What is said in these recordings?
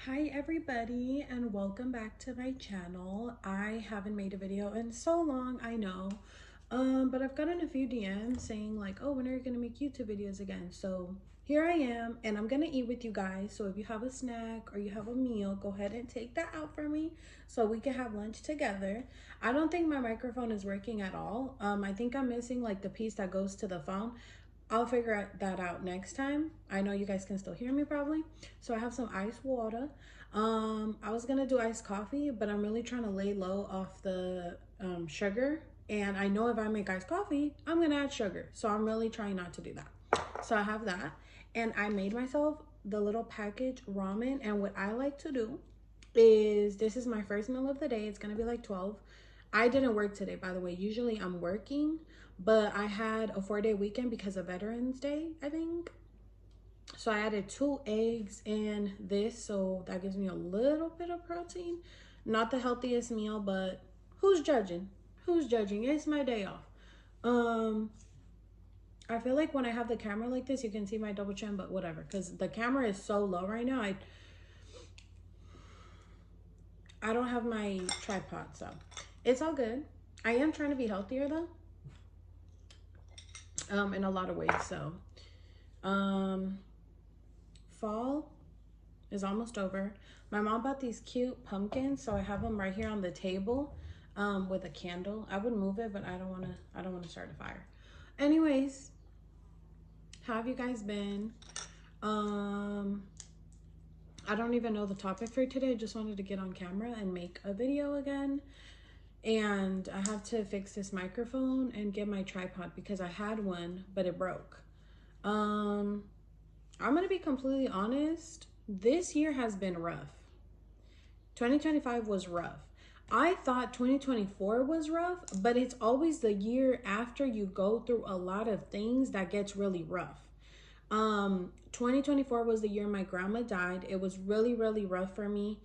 Hi everybody and welcome back to my channel. I haven't made a video in so long, I know. But I've gotten a few DMs saying like, oh, when are you gonna make YouTube videos again? So here I am and I'm gonna eat with you guys. So if you have a snack or you have a meal, go ahead and take that out for me so we can have lunch together. I don't think my microphone is working at all. I think I'm missing like the piece that goes to the phone. I'll figure that out next time. I know you guys can still hear me probably. So I have some ice water. I was gonna do iced coffee, but I'm really trying to lay low off the sugar. And I know if I make iced coffee, I'm gonna add sugar. So I'm really trying not to do that. So I have that. And I made myself the little package ramen. And what I like to do is this is my first meal of the day. It's gonna be like 12. I didn't work today, by the way. Usually I'm working, but I had a 4-day weekend because of Veterans Day, I think. So I added 2 eggs in this, so that gives me a little bit of protein. Not the healthiest meal, but who's judging? Who's judging? It's my day off. Um, I feel like when I have the camera like this, you can see my double chin, but whatever, because the camera is so low right now. I don't have my tripod, so it's all good. I am trying to be healthier though, in a lot of ways. So, um, fall is almost over. My mom bought these cute pumpkins, so I have them right here on the table, with a candle. I would move it, but I don't want to. I don't want to start a fire. Anyways, how have you guys been? Um, I don't even know the topic for today. I just wanted to get on camera and make a video again. And I have to fix this microphone and get my tripod because I had one, but it broke. I'm gonna be completely honest. This year has been rough. 2025 was rough. I thought 2024 was rough, but it's always the year after you go through a lot of things that gets really rough. 2024 was the year my grandma died. It was really, really rough for me.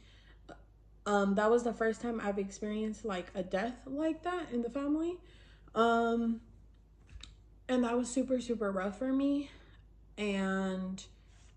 That was the first time I've experienced like a death like that in the family. Um, and that was super, super rough for me. And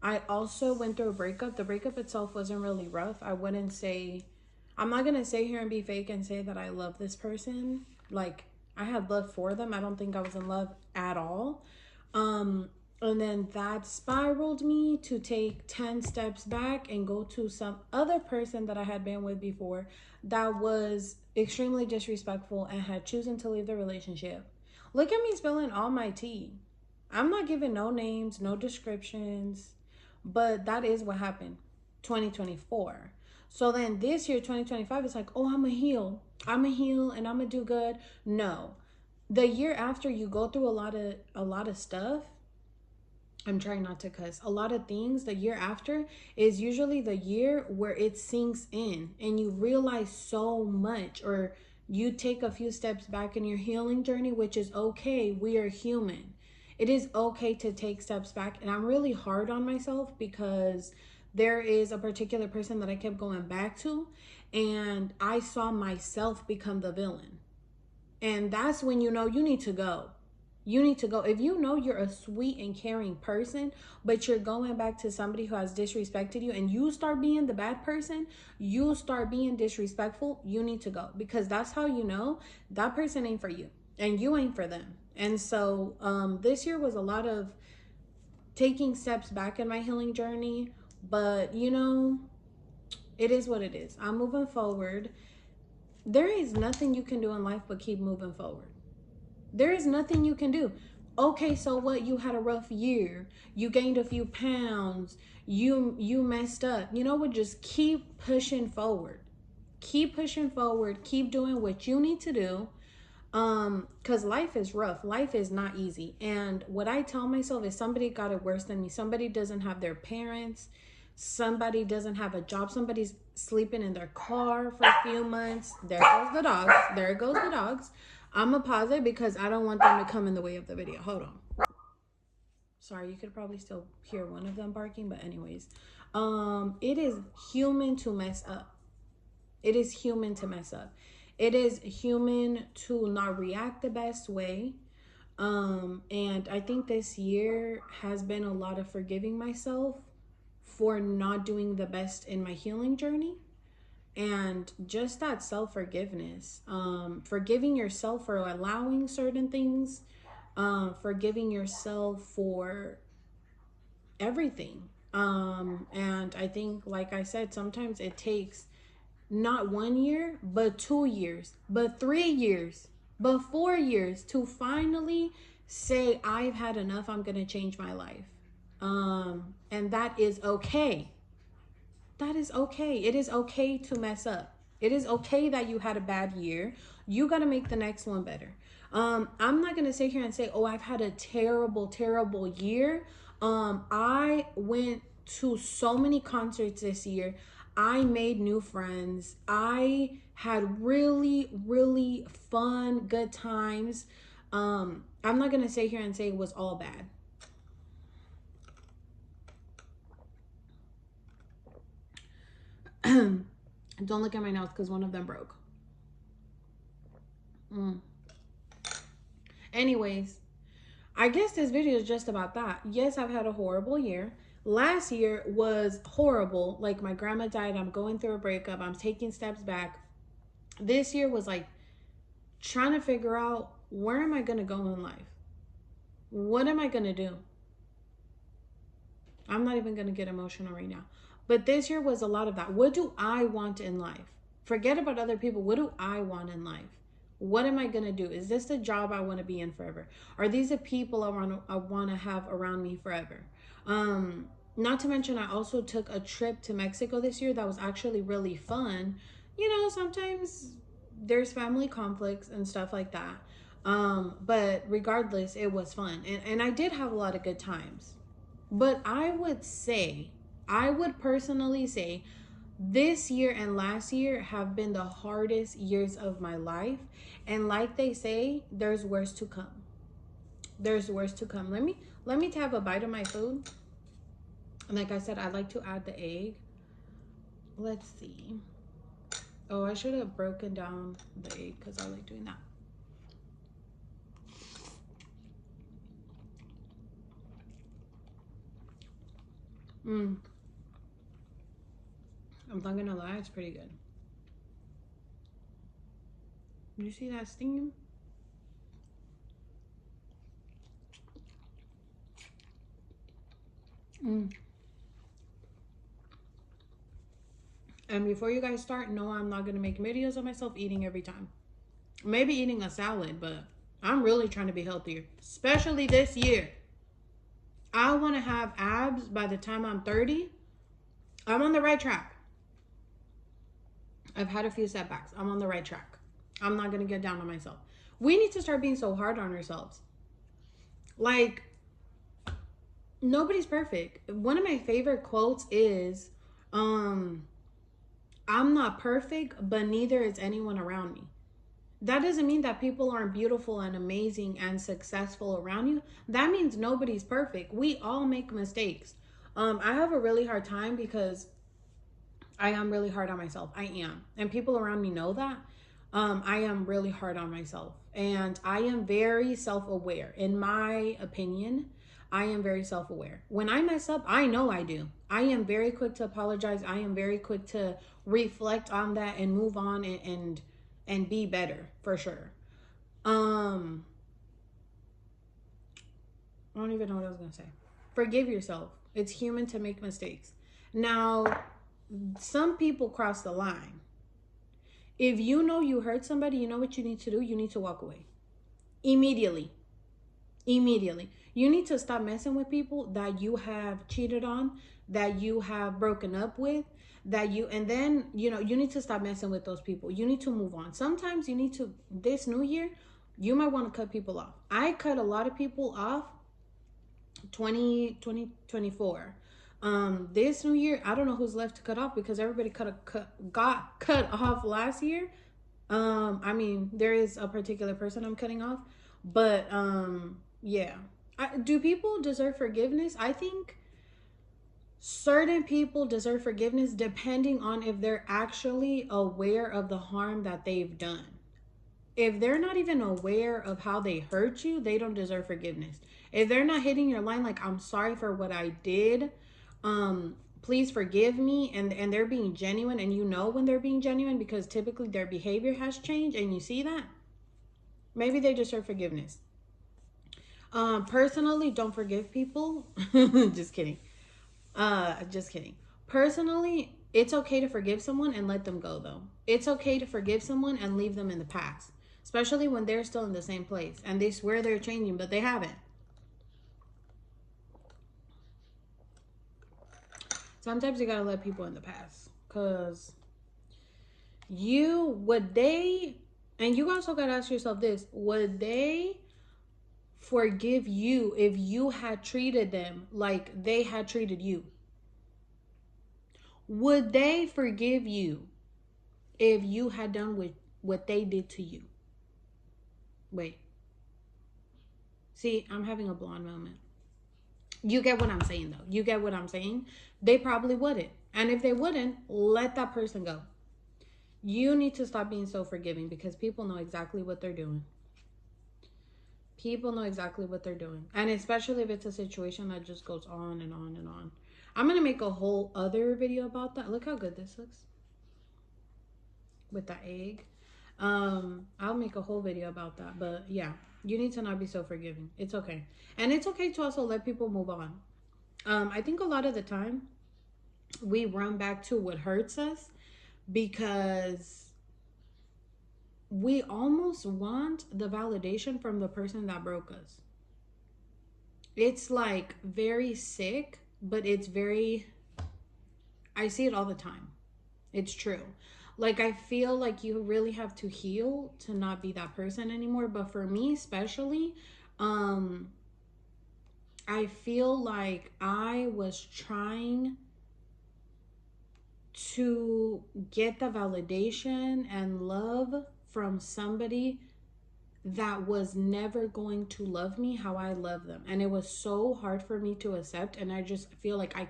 I also went through a breakup. The breakup itself wasn't really rough. I'm not gonna sit here and be fake and say that I love this person. Like, I had love for them. I don't think I was in love at all. Um, and then that spiraled me to take 10 steps back and go to some other person that I had been with before that was extremely disrespectful and had chosen to leave the relationship. Look at me spilling all my tea. I'm not giving no names, no descriptions, but that is what happened 2024. So then this year, 2025, it's like, oh, I'm a heal. I'm a heal and I'm gonna do good. No. The year after you go through a lot of stuff, I'm trying not to cuss. A lot of things, the year after is usually the year where it sinks in and you realize so much, or you take a few steps back in your healing journey, which is okay. We are human. It is okay to take steps back. And I'm really hard on myself because there is a particular person that I kept going back to, and I saw myself become the villain. And that's when you know you need to go. You need to go. If you know you're a sweet and caring person, but you're going back to somebody who has disrespected you and you start being the bad person, you start being disrespectful, you need to go, because that's how you know that person ain't for you and you ain't for them. And so this year was a lot of taking steps back in my healing journey, but it is what it is. I'm moving forward. There is nothing you can do in life but keep moving forward. There is nothing you can do. Okay, so what? You had a rough year. You gained a few pounds. You messed up. You know what? Just keep pushing forward. Keep pushing forward. Keep doing what you need to do. Cuz life is rough. Life is not easy. And what I tell myself is somebody got it worse than me. Somebody doesn't have their parents. Somebody doesn't have a job. Somebody's sleeping in their car for a few months. There goes the dogs. There goes the dogs. I'm gonna pause it because I don't want them to come in the way of the video. Hold on. Sorry, you could probably still hear one of them barking, but anyways, it is human to mess up. It is human to mess up. It is human to not react the best way. And I think this year has been a lot of forgiving myself for not doing the best in my healing journey. And just that self-forgiveness, forgiving yourself for allowing certain things, forgiving yourself for everything. And I think, like I said, sometimes it takes not 1 year, but 2 years, but 3 years, but 4 years to finally say, I've had enough, I'm gonna change my life. And that is okay. That is okay. It is okay to mess up. It is okay that you had a bad year. You got to make the next one better. I'm not going to sit here and say, oh, I've had a terrible, terrible year. I went to so many concerts this year. I made new friends. I had really, really fun, good times. I'm not going to sit here and say it was all bad. Don't look at my nails because one of them broke. Anyways, I guess this video is just about that. Yes, I've had a horrible year. Last year was horrible. Like, my grandma died. I'm going through a breakup. I'm taking steps back. This year was like trying to figure out, where am I going to go in life? What am I going to do? I'm not even going to get emotional right now. But this year was a lot of that. What do I want in life? Forget about other people. What do I want in life? What am I going to do? Is this the job I want to be in forever? Are these the people I want to have around me forever? Not to mention, I also took a trip to Mexico this year that was actually really fun. You know, sometimes there's family conflicts and stuff like that. But regardless, it was fun. And I did have a lot of good times. But I would personally say, this year and last year have been the hardest years of my life. And like they say, there's worse to come. There's worse to come. Let me have a bite of my food. And like I said, I like to add the egg. Let's see. Oh, I should have broken down the egg because I like doing that. I'm not gonna lie, it's pretty good. You see that steam? And before you guys start, no, I'm not gonna make videos of myself eating every time. Maybe eating a salad, but I'm really trying to be healthier, especially this year. I want to have abs by the time I'm 30. I'm on the right track. I've had a few setbacks. I'm on the right track. I'm not going to get down on myself. We need to start being so hard on ourselves. Like, nobody's perfect. One of my favorite quotes is, I'm not perfect, but neither is anyone around me. That doesn't mean that people aren't beautiful and amazing and successful around you. That means nobody's perfect. We all make mistakes. I have a really hard time because I am really hard on myself. I am. And people around me know that. I am really hard on myself. And I am very self-aware. In my opinion, I am very self-aware. When I mess up, I know I do. I am very quick to apologize. I am very quick to reflect on that and move on and be better, for sure. I don't even know what I was gonna say. Forgive yourself. It's human to make mistakes. Now, some people cross the line. If you know you hurt somebody, you know what you need to do? You need to walk away. Immediately. Immediately. You need to stop messing with people that you have cheated on, that you have broken up with, and then, you need to stop messing with those people. You need to move on. Sometimes you need to, this new year, you might want to cut people off. I cut a lot of people off 2024. This new year, I don't know who's left to cut off because everybody got cut off last year. I mean, there is a particular person I'm cutting off, but yeah. Do people deserve forgiveness? I think certain people deserve forgiveness depending on if they're actually aware of the harm that they've done. If they're not even aware of how they hurt you, they don't deserve forgiveness. If they're not hitting your line like, I'm sorry for what I did, please forgive me, and they're being genuine, and you know when they're being genuine because typically their behavior has changed and you see that, maybe they deserve forgiveness. Personally, don't forgive people. Just kidding. Just kidding. Personally, it's okay to forgive someone and let them go, though. It's okay to forgive someone and leave them in the past, especially when they're still in the same place and they swear they're changing, but they haven't. Sometimes you gotta let people in the past, because would they, and you also gotta ask yourself this, would they forgive you if you had treated them like they had treated you? Would they forgive you if you had done with what they did to you? Wait. See, I'm having a blonde moment. You get what I'm saying, though. You get what I'm saying? They probably wouldn't. And if they wouldn't, let that person go. You need to stop being so forgiving because people know exactly what they're doing. People know exactly what they're doing. And especially if it's a situation that just goes on and on and on. I'm going to make a whole other video about that. Look how good this looks with that egg. I'll make a whole video about that. But yeah, you need to not be so forgiving. It's okay. And it's okay to also let people move on. I think a lot of the time we run back to what hurts us because we almost want the validation from the person that broke us. It's like very sick, but it's very, I see it all the time. It's true. Like, I feel like you really have to heal to not be that person anymore. But for me, especially, I feel like I was trying to get the validation and love from somebody that was never going to love me how I love them. And it was so hard for me to accept. And I just feel like I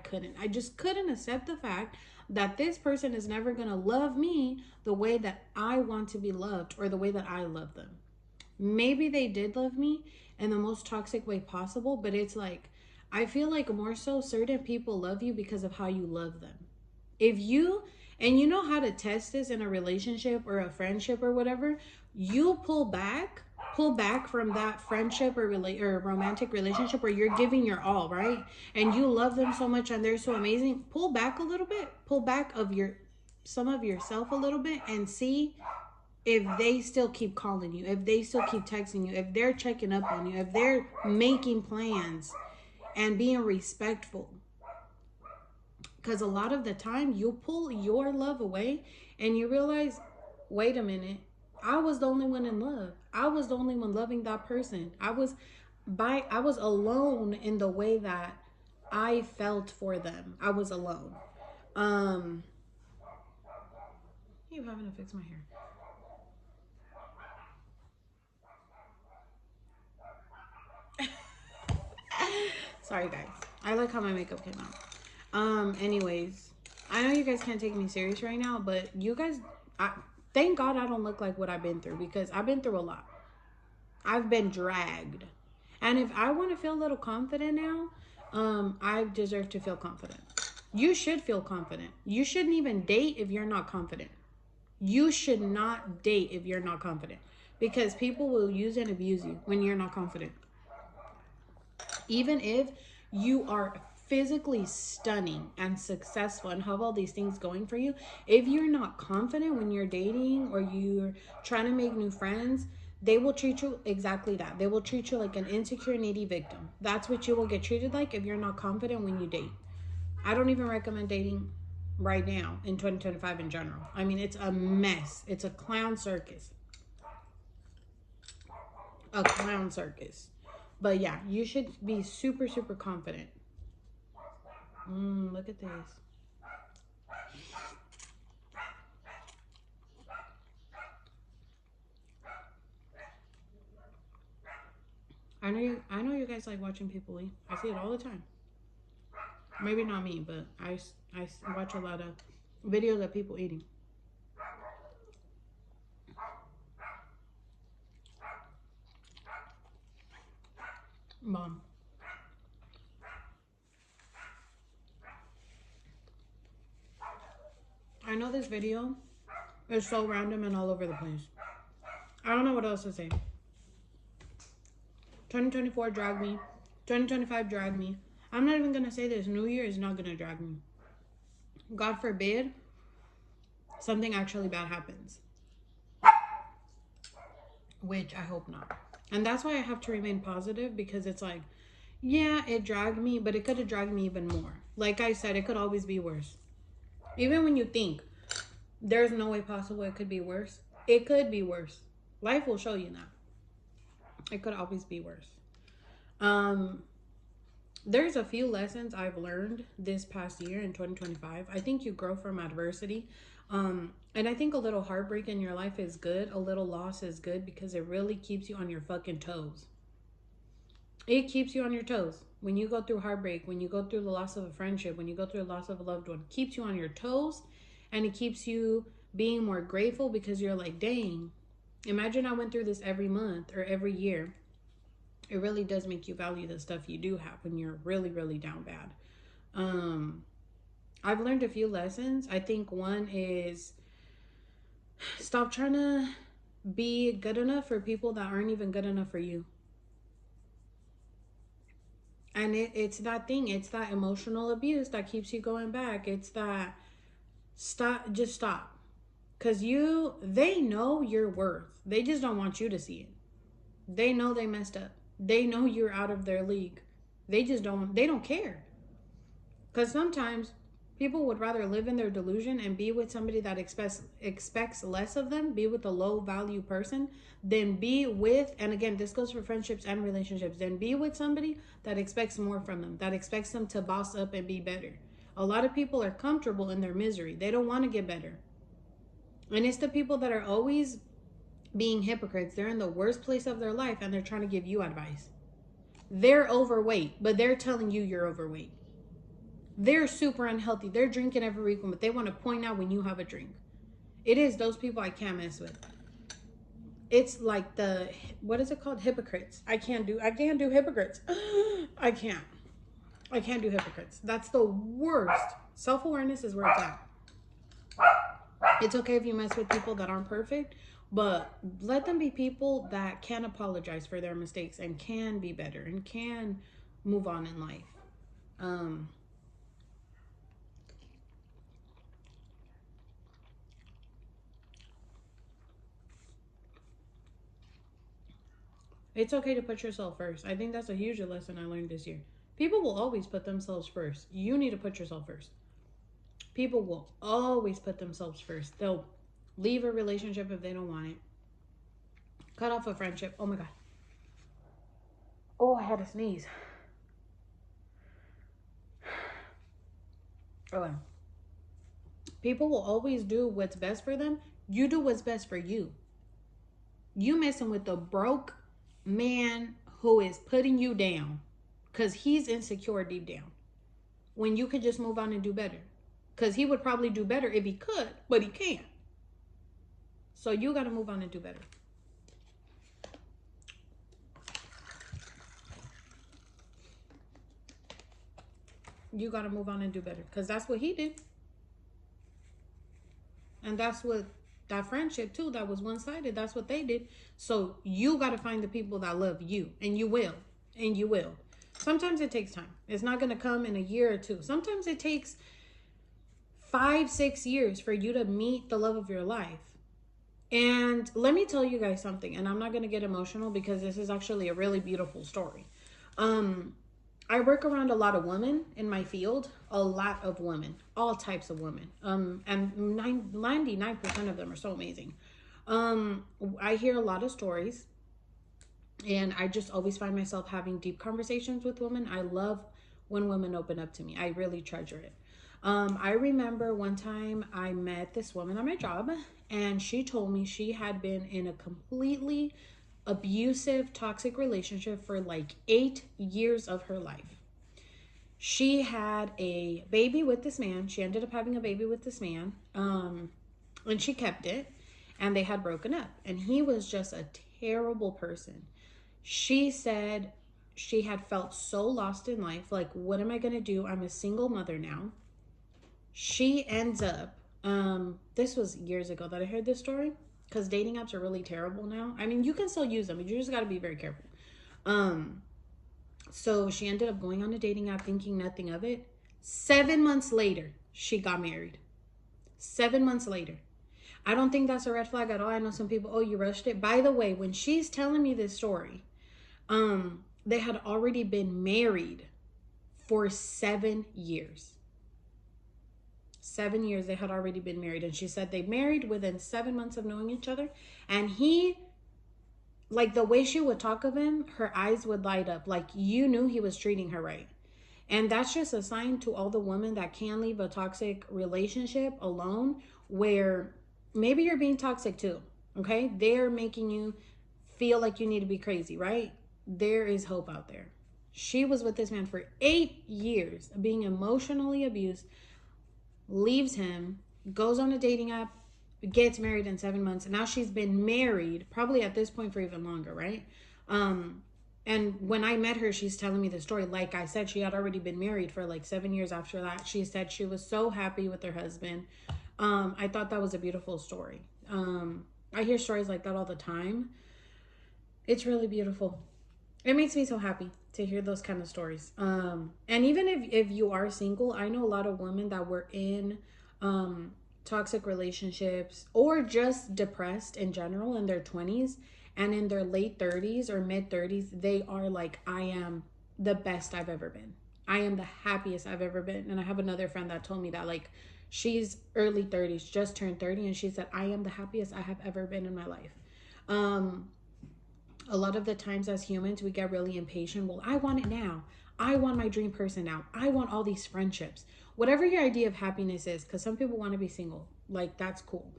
just couldn't accept the fact that this person is never going to love me the way that I want to be loved or the way that I love them. Maybe they did love me in the most toxic way possible, but it's like, I feel like more so certain people love you because of how you love them. If you, and you know how to test this in a relationship or a friendship or whatever, you pull back from that friendship or romantic relationship where you're giving your all, right? And you love them so much and they're so amazing. Pull back a little bit. Pull back of your some of yourself a little bit and see if they still keep calling you, if they still keep texting you, if they're checking up on you, if they're making plans and being respectful. Because a lot of the time you pull your love away and you realize, wait a minute, I was the only one in love. I was the only one loving that person. I was alone in the way that I felt for them. I was alone. You having to fix my hair. Sorry guys. I like how my makeup came out. Anyways, I know you guys can't take me serious right now, but you guys, thank God I don't look like what I've been through because I've been through a lot. I've been dragged. And if I want to feel a little confident now, I deserve to feel confident. You should feel confident. You shouldn't even date if you're not confident. You should not date if you're not confident because people will use and abuse you when you're not confident. Even if you are physically stunning and successful and have all these things going for you, if you're not confident when you're dating or you're trying to make new friends, they will treat you exactly that. They will treat you like an insecure, needy victim. That's what you will get treated like if you're not confident when you date. I don't even recommend dating right now in 2025 in general. I mean, it's a mess. It's a clown circus. A clown circus. But yeah, you should be super, super confident. Look at this. I know you guys like watching people eat. I see it all the time. Maybe not me, but I watch a lot of videos of people eating. Mom. I know this video is so random and all over the place. I don't know what else to say. 2024 dragged me. 2025 dragged me. I'm not even going to say this. New Year is not going to drag me. God forbid something actually bad happens. Which I hope not. And that's why I have to remain positive, because it's like, yeah, it dragged me, but it could have dragged me even more. Like I said, it could always be worse. Even when you think there's no way possible it could be worse, it could be worse. Life will show you that. It could always be worse. There's a few lessons I've learned this past year in 2025. I think you grow from adversity. And I think a little heartbreak in your life is good. A little loss is good, because it really keeps you on your fucking toes. It keeps you on your toes. When you go through heartbreak, when you go through the loss of a friendship, when you go through the loss of a loved one, it keeps you on your toes, and it keeps you being more grateful, because you're like, dang, imagine I went through this every month or every year. It really does make you value the stuff you do have when you're really, really down bad. I've learned a few lessons. I think one is stop trying to be good enough for people that aren't even good enough for you. And it's that thing. It's that emotional abuse that keeps you going back. It's that just stop. Because they know your worth. They just don't want you to see it. They know they messed up. They know you're out of their league. They don't care. Because sometimes people would rather live in their delusion and be with somebody that expects less of them, be with a low value person, than be with, and again, this goes for friendships and relationships, than be with somebody that expects more from them, that expects them to boss up and be better. A lot of people are comfortable in their misery. They don't want to get better. And it's the people that are always being hypocrites. They're in the worst place of their life, and they're trying to give you advice. They're overweight, but they're telling you you're overweight. They're super unhealthy. They're drinking every week, but they want to point out when you have a drink. It is those people I can't mess with. It's like what is it called? Hypocrites. I can't do hypocrites. I can't do hypocrites. That's the worst. Self-awareness is where it's at. It's okay if you mess with people that aren't perfect, but let them be people that can apologize for their mistakes and can be better and can move on in life. It's okay to put yourself first. I think that's a huge lesson I learned this year. People will always put themselves first. You need to put yourself first. People will always put themselves first. They'll leave a relationship if they don't want it. Cut off a friendship. Oh my God. Oh, I had to sneeze. Okay. People will always do what's best for them. You do what's best for you. You messing with the broke man who is putting you down because he's insecure deep down, when you could just move on and do better, because he would probably do better if he could, but he can't. So you got to move on and do better. You got to move on and do better, because that's what he did. And that's what that friendship too, that was one-sided, that's what they did. So you got to find the people that love you, and you will. And you will. Sometimes it takes time. It's not going to come in a year or two. Sometimes it takes 5-6 years for you to meet the love of your life. And let me tell you guys something, and I'm not going to get emotional because this is actually a really beautiful story. I work around a lot of women in my field, a lot of women, all types of women. And 99% of them are so amazing. I hear a lot of stories, and I just always find myself having deep conversations with women. I love when women open up to me. I really treasure it. I remember one time I met this woman on my job, and she told me she had been in a completely abusive, toxic relationship for like 8 years of her life. She had a baby with this man. She ended up having a baby with this man, and she kept it, and they had broken up, and he was just a terrible person. She said she had felt so lost in life. Like, what am I going to do? I'm a single mother now. She ends up This was years ago that I heard this story, because dating apps are really terrible now. I mean, you can still use them, but you just got to be very careful. Um, so she ended up going on a dating app thinking nothing of it. 7 months later, she got married. 7 months later. I don't think that's a red flag at all. I know some people, oh, you rushed it. By the way, when she's telling me this story, they had already been married for 7 years. 7 years they had already been married. And she said they married within 7 months of knowing each other. And he, like the way she would talk of him, her eyes would light up. Like you knew he was treating her right. And that's just a sign to all the women that can leave a toxic relationship alone, where maybe you're being toxic too. Okay? They're making you feel like you need to be crazy, right? There is hope out there. She was with this man for 8 years, being emotionally abused, leaves him, goes on a dating app, gets married in 7 months. And now she's been married, probably at this point for even longer, right? And when I met her, she's telling me the story. Like I said, she had already been married for like 7 years after that. She said she was so happy with her husband. I thought that was a beautiful story. I hear stories like that all the time. It's really beautiful. It makes me so happy to hear those kind of stories. And even if you are single, I know a lot of women that were in toxic relationships or just depressed in general in their 20s, and in their late 30s or mid 30s, they are like, I am the best I've ever been. I am the happiest I've ever been. And I have another friend that told me that, like, she's early 30s, just turned 30, and she said, I am the happiest I have ever been in my life. Um, a lot of the times as humans, we get really impatient. Well, I want it now. I want my dream person now. I want all these friendships. Whatever your idea of happiness is, because some people want to be single. Like, that's cool.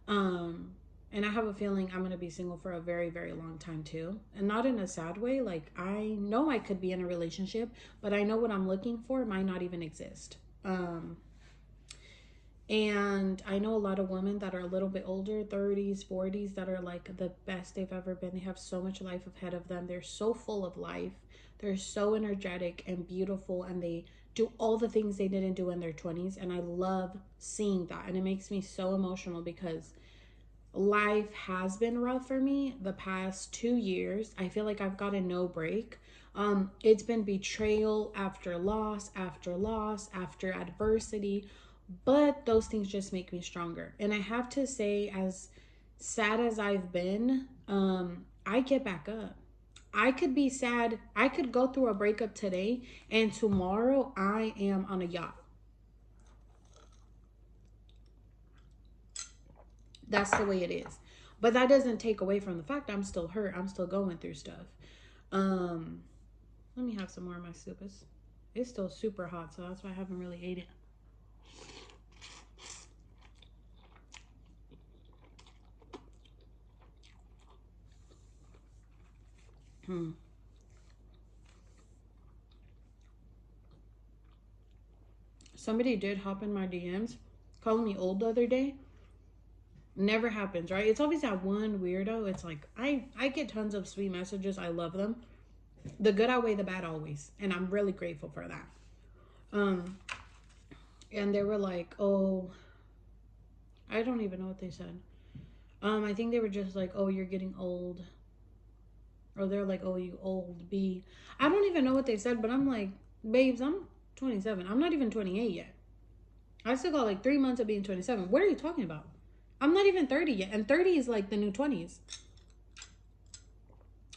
Um, and I have a feeling I'm going to be single for a very, very long time too. And not in a sad way. Like, I know I could be in a relationship, but I know what I'm looking for might not even exist. And I know a lot of women that are a little bit older, 30s, 40s, that are like the best they've ever been. They have so much life ahead of them. They're so full of life. They're so energetic and beautiful, and they do all the things they didn't do in their 20s. And I love seeing that. And it makes me so emotional because life has been rough for me the past 2 years. I feel like I've gotten no break. It's been betrayal after loss, after loss, after adversity, but those things just make me stronger. And I have to say, as sad as I've been, I get back up. I could be sad. I could go through a breakup today, and tomorrow I am on a yacht. That's the way it is. But that doesn't take away from the fact I'm still hurt. I'm still going through stuff. Um, Let me have some more of my soup. It's still super hot, so that's why I haven't really ate it. Somebody did hop in my DMs calling me old the other day. Never happens, right? It's always that one weirdo. It's like I get tons of sweet messages. I love them. The good outweigh the bad always, and I'm really grateful for that. Um, and they were like, "Oh, I don't even know what they said." I think they were just like, "Oh, you're getting old," or they're like, "Oh, you old B." I don't even know what they said, but I'm like, "Babes, I'm 27. I'm not even 28 yet. I still got like 3 months of being 27. What are you talking about? I'm not even 30 yet, and 30 is like the new 20s.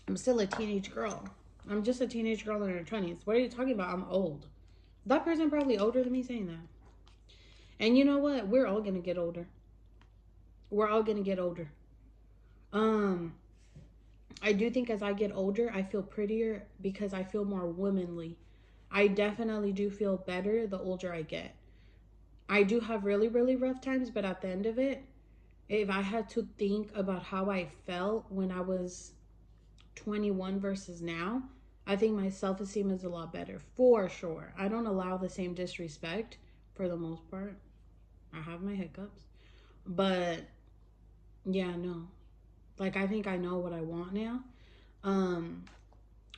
I'm still a teenage girl. I'm just a teenage girl in her 20s. What are you talking about? I'm old." That person probably older than me saying that. And you know what? We're all gonna get older. We're all gonna get older. Um, I do think as I get older, I feel prettier because I feel more womanly. I definitely do feel better the older I get. I do have really, really rough times, but at the end of it, if I had to think about how I felt when I was 21 versus now, I think my self esteem is a lot better for sure. I don't allow the same disrespect for the most part. I have my hiccups, but yeah, no. Like, I think I know what I want now. Um,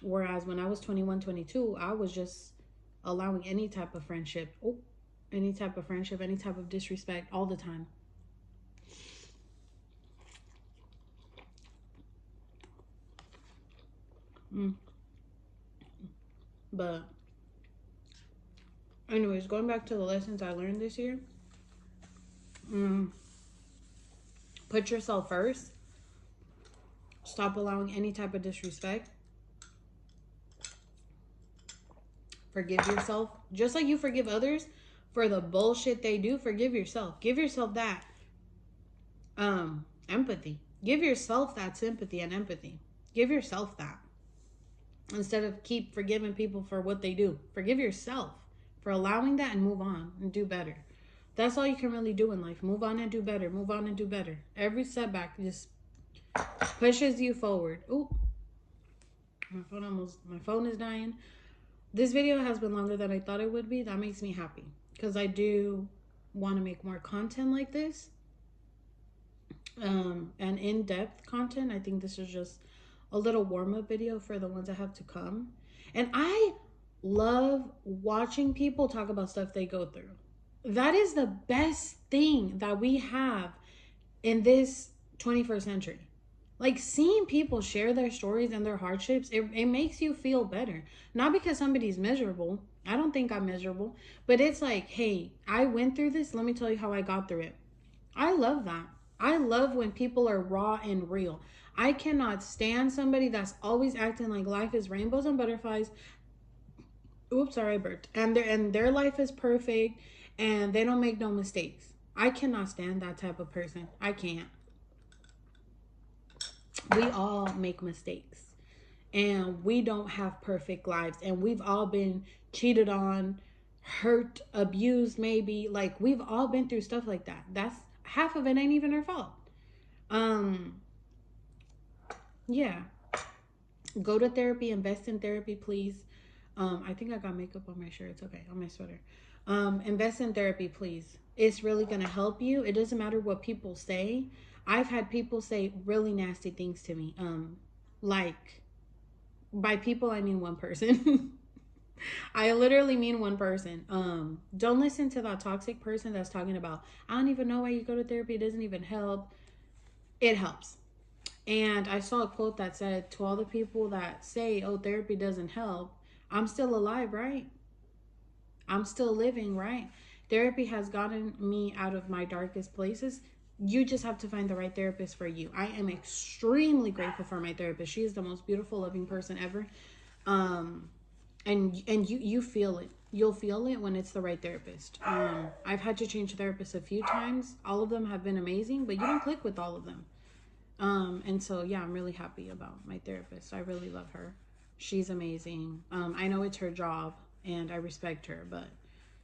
Whereas when I was 21, 22, I was just allowing any type of friendship. Oh, any type of friendship, any type of disrespect all the time. But anyways, going back to the lessons I learned this year. Put yourself first. Stop allowing any type of disrespect. Forgive yourself. Just like you forgive others for the bullshit they do, forgive yourself. Give yourself that empathy. Give yourself that sympathy and empathy. Give yourself that. Instead of keep forgiving people for what they do. Forgive yourself for allowing that and move on and do better. That's all you can really do in life. Move on and do better. Move on and do better. Every setback just pushes you forward. Ooh. My phone is dying. This video has been longer than I thought it would be. That makes me happy because I do want to make more content like this. And in-depth content. I think this is just a little warm-up video for the ones that have to come. And I love watching people talk about stuff they go through. That is the best thing that we have in this 21st century. Like, seeing people share their stories and their hardships, it makes you feel better. Not because somebody's miserable. I don't think I'm miserable. But it's like, hey, I went through this. Let me tell you how I got through it. I love that. I love when people are raw and real. I cannot stand somebody that's always acting like life is rainbows and butterflies. Oops, sorry, I burped. And their life is perfect and they don't make no mistakes. I cannot stand that type of person. I can't. We all make mistakes. And we don't have perfect lives. And we've all been cheated on, hurt, abused, maybe. Like, we've all been through stuff like that. That's half of it ain't even our fault. Yeah. Go to therapy, invest in therapy, please. I think I got makeup on my shirt. It's okay, on my sweater. Invest in therapy, please. It's really gonna help you. It doesn't matter what people say. I've had people say really nasty things to me. Like, by people I mean one person. I literally mean one person. Don't listen to that toxic person that's talking about, I don't even know why you go to therapy. It doesn't even help. It helps. And I saw a quote that said, to all the people that say, oh, therapy doesn't help, I'm still alive, right? I'm still living, right? Therapy has gotten me out of my darkest places. You just have to find the right therapist for you. I am extremely grateful for my therapist. She is the most beautiful, loving person ever. And you feel it. You'll feel it when it's the right therapist. I've had to change therapists a few times. All of them have been amazing, but you don't click with all of them. And so, yeah, I'm really happy about my therapist. I really love her. She's amazing. I know it's her job and I respect her, but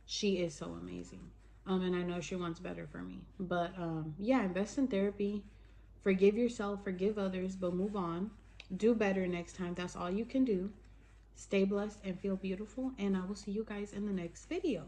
she is so amazing. And I know she wants better for me. But yeah, invest in therapy. Forgive yourself, forgive others, but move on. Do better next time. That's all you can do. Stay blessed and feel beautiful. And I will see you guys in the next video.